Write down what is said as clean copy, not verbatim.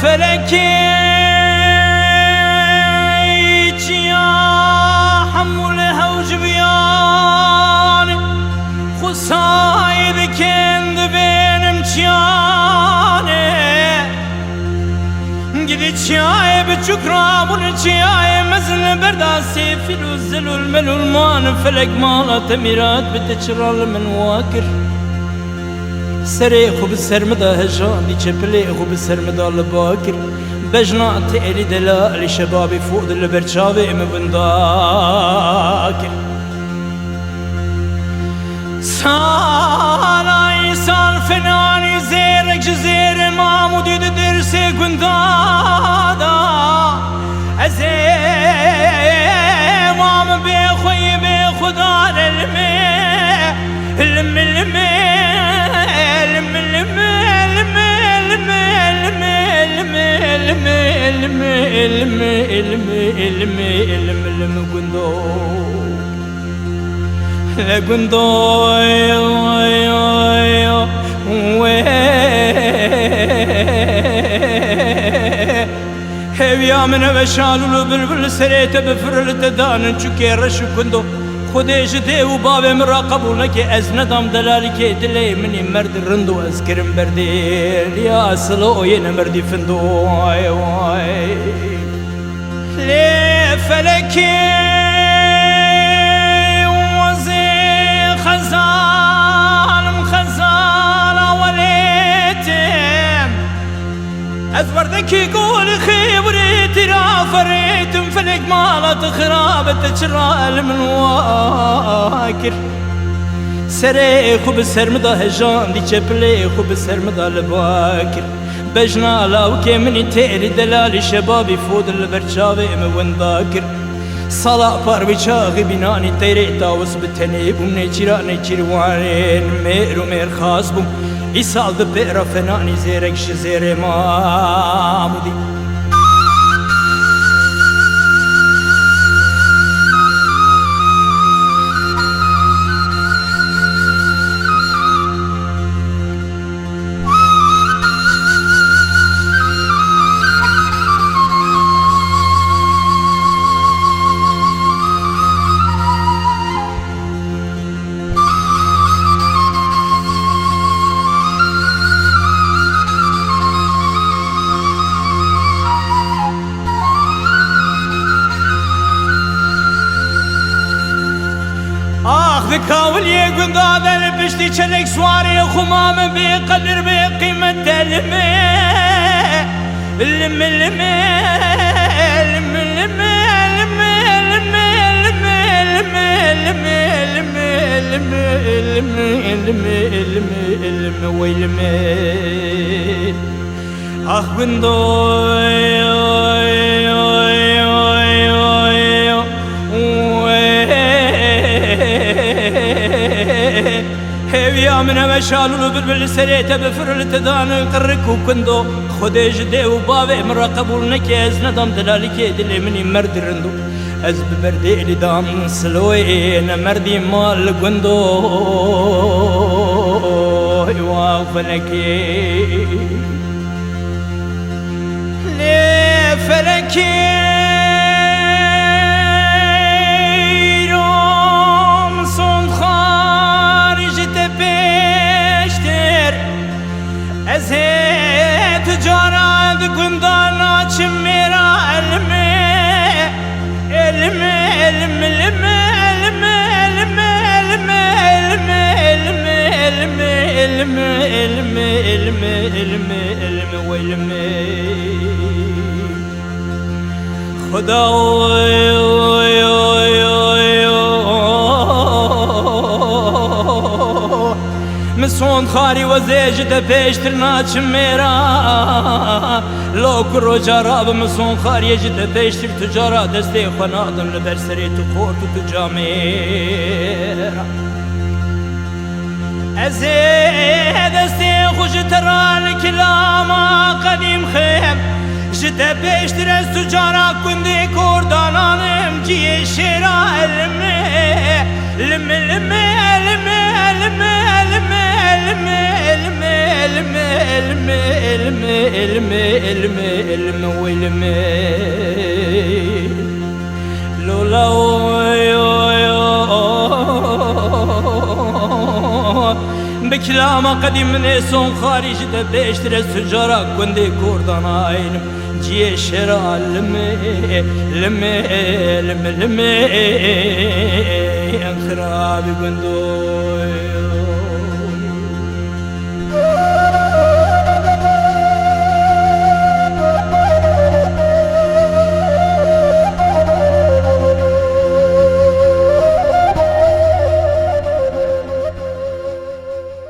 فلكيك يا حمولها وجبياني خصايد كند بين مجاني قدي شاي بشكرا والشاي مزن برداسي في الوزل والمل والمان فلك مالا تميرات بتشرال من واكر سريخو بالسرمدا هجان دي شبليخو بالسرمدا الباكر بجنا تقري دلالي شبابي فوق البرشاوي مبنداكر سالاي سال فناني زيرك جزير مامودي درسي قندادا ازي مام بيخوي بيخدار المي هيا من بشالو بالبل سريت بفرلت دان چوكي رش كندو خودش دي وباب مراقبونك ازندم دلالك دلي مني مرد رندو ازكرم برديل يا اصلو ين مردي فندو واي واي لي فلكي وزي خزال مخزال وليتم اذبردك يقول خبريتي رافريتم فلك مالت خرابة تشرال من واكر سريخو بالسرمدا هجان دي شبليخو بالسرمدا الباكر بجنا لاوكي مني تيري دلالي شبابي فود البرشاوي موانداكر صلاة باربي شاغي بناني تيري تاوس بتنيب ومني شراني شروانين ميرو مير خاصبو إسال دبئرا فناني زيرك شزيري مامودي ذكاول يقول هذا البشتي شلك سواري خمام بقدر بقيمة الماء ويلمي اخ بندوي هيا من مشالو بالبل سريت بفرلت دان قركو كندو خديج دي وبابي مراقبول نكيز ندم دلالك دلي مني مرد رندو از ببردي لي دام سلوين مردي مال قندو وفلكي لي فلكي تجارات قندانا چميرا علمي ويلمي خدا مسون خاری وزیج ده پیشتر ناچم میرا لوک رو جراب مسون خاری جده پیشتر تجارا دسته خنادم لبر سری تو خورت تو جامیرا ازی دسته خوش تران کلاما قدیم خیم جده پیشتر از تجارا کنده کردانانم جیه شیرا علمه لمه لمه لمه لمه لولا بكلام قديم من سون خارج ده بيشتر السجارة كندي كردان عينم جي شرا لمي لمي لمي لمي انخرابي كندوي